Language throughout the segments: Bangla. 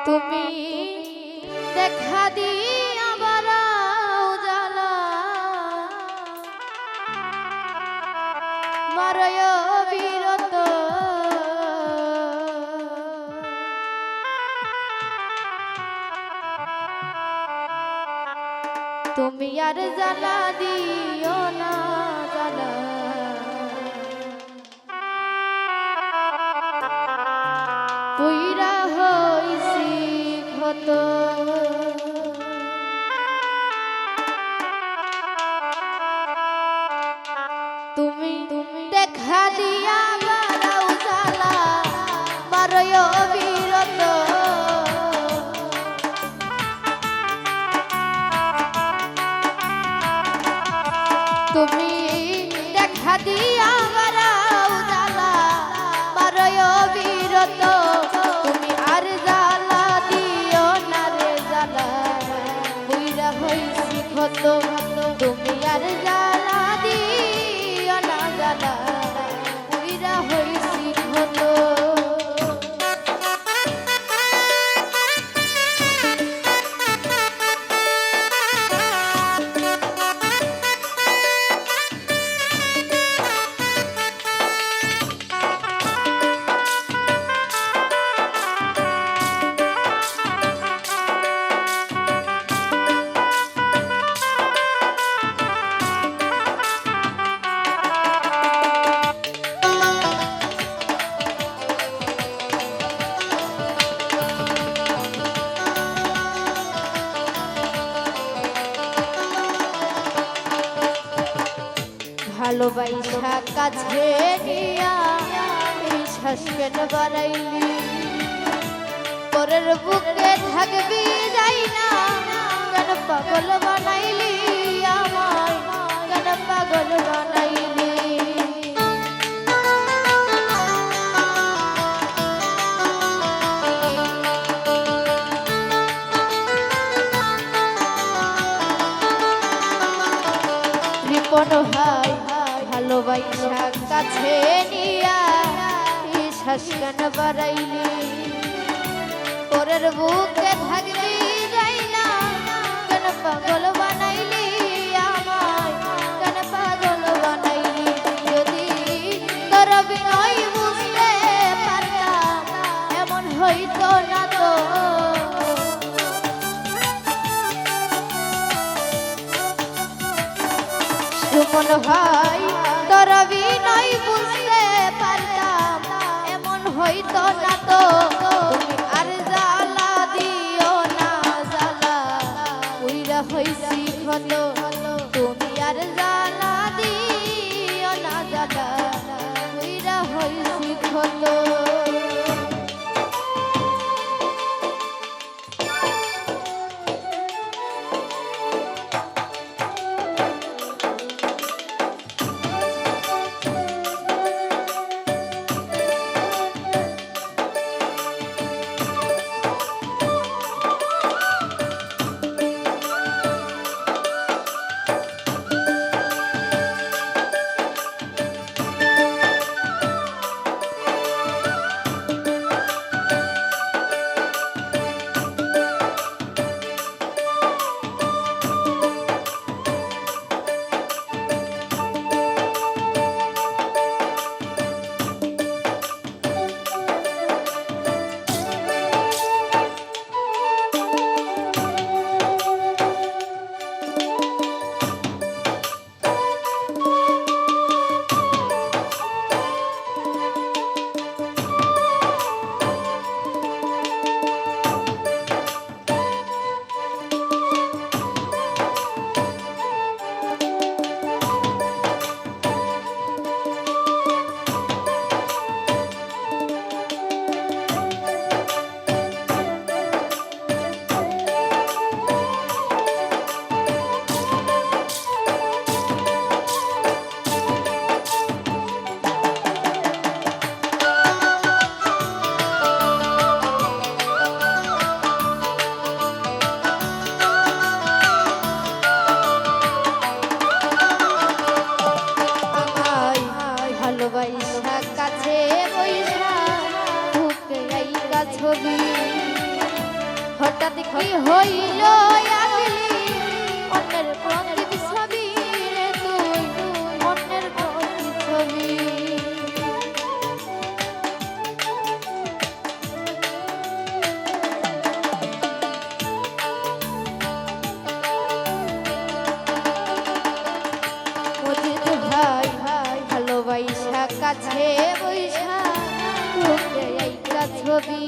তুমি দেখা দিয়া বারাও জ্বালা মারয় বিরত তুমি আর জ্বালা দিও না জ্বালা পুইরা হইছি ক্ষত তুমি দেখা দিয়া বারাও জ্বালা মারয় বিরত তুমি দেখা দিয়া বারাও জ্বালা মারয় বিরত তুমি আর জ্বালা দিও না রে জ্বালা বুইরা হইছি ক্ষত তুমি আর জ্বালা দিও না জ্বালা বুইরা হইছি ক্ষত ভালোবাসা কাছে নিয়া বিশ্বাস কেন বাড়াইলি পরের বুকে থাকবি যাই না কেন পাগল বানাইলি আমায় কেন পাগল বানাইলি রিপন ভাই ভালোবাসা কাছে নিয়া বিশ্বাস কেন বাড়াইলি পরের বুকে থাকবি যাই না কেন পাগল বানাইলি আমায় কেন পাগল বানাইলি যদি তোর বিনয় বুঝতে পারতাম এমন হইতো না তো সুমন ভাই তোর বিনয় বুঝতে পারতাম এমন হইতো না তো তুমি আর জ্বালা দিও না জ্বালা উইরা হইছি ক্ষত তুমি আর জ্বালা দিও না জ্বালা উইরা হইছি ক্ষত কি হইল আগলি অন্যের প্রতিচ্ছবি রে তুই অন্যের প্রতিচ্ছবি মজিদ ভাই ভালোবাসা কাছে বৈশা তোকে এইটা ছবি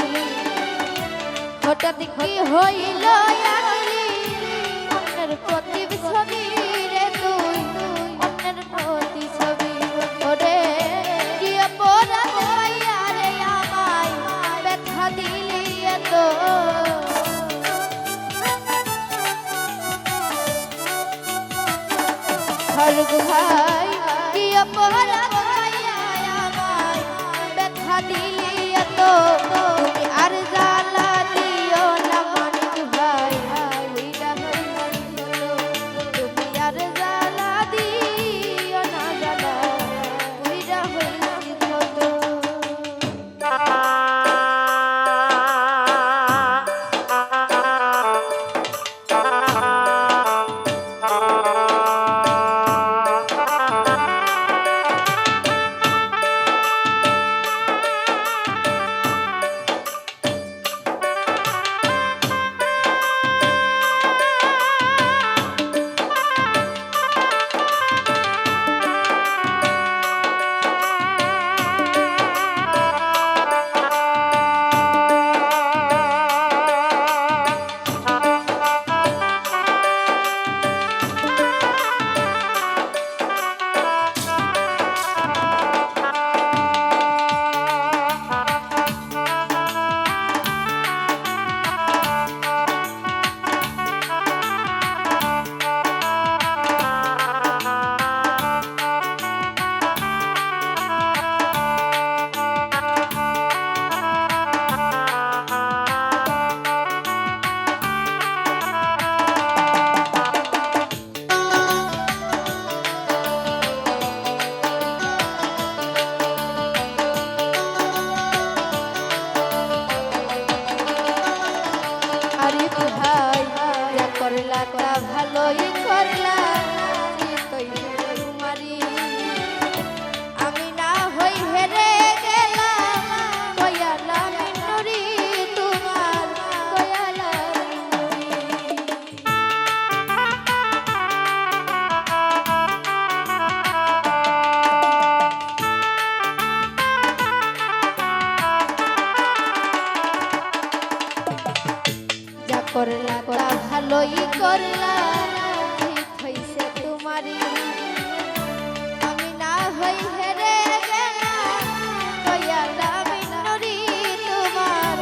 হঠাৎ কি হইল আগলি অন্যের প্রতিচ্ছবি রে তুই অন্যের প্রতিচ্ছবি ওরে কি অপরাধ হইয়া রে আমায় ব্যথা দিলি এত খড়গ ভাই কি অপরাধ হইয়া আমায় ব্যথা দিলি এত তুমি আর জ্বালা দিও না মানিক ভাই উইরা হইল তুমি আর জ্বালা দিও না জ্বালা উইরা হইল ভালোই করলা তোমারি আমি না হই হেরে গেলাম কয়ালা মিনুরি তোমার কয়ালা যা করলা তা ভালোই করলা ঠিক হইছে তোমারি আমি না হই হেরে গেলাম কয়ালা মিনুরি তোমার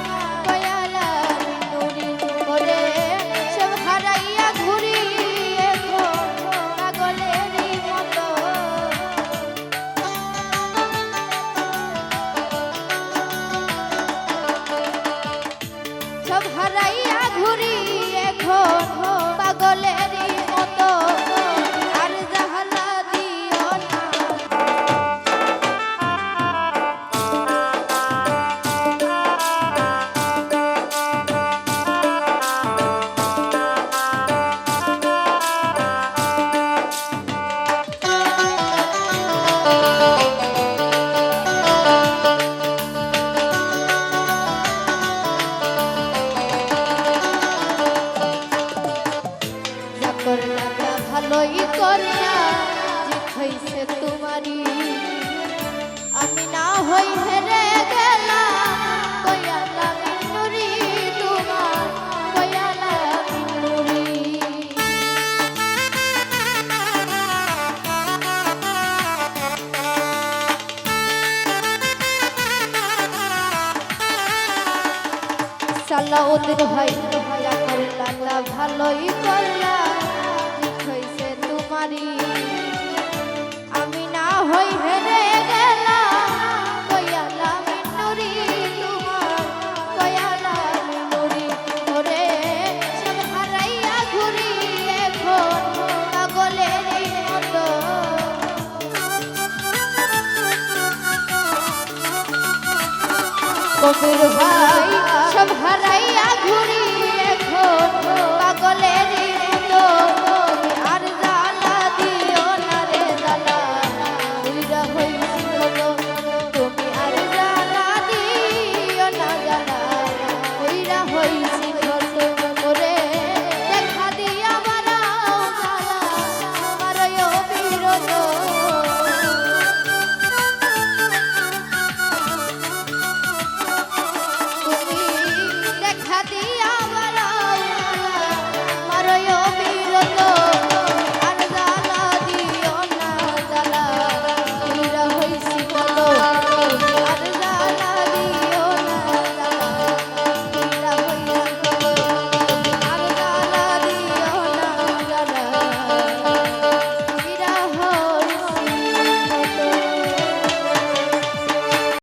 কয়ালা মিনুরি ওরে সব হারাইয়া ঘুরি এখন পাগলেরই মতো সব হারাইয়া ঘুরি এখন পাগলেরই মতো আর জাহালা দিও না করলা ভালোই করলা জিত হইছে তোমারি আমি না হই হেরে গেলাম কয়ালা মিনুরি তোমার কয়ালা মিনুরি সালাউদ্দিন ভাই যা করলা ভালোই করলা হইছে তোমারি আমি না হই হেরে গেলাম কয়ালা মিনুরি তোমার কয়ালা মিনুরি ওরে সব হারাইয়া ঘুরি এখন পাগলেরই মতো কবির ভাই সব হারাইয়া ঘুরি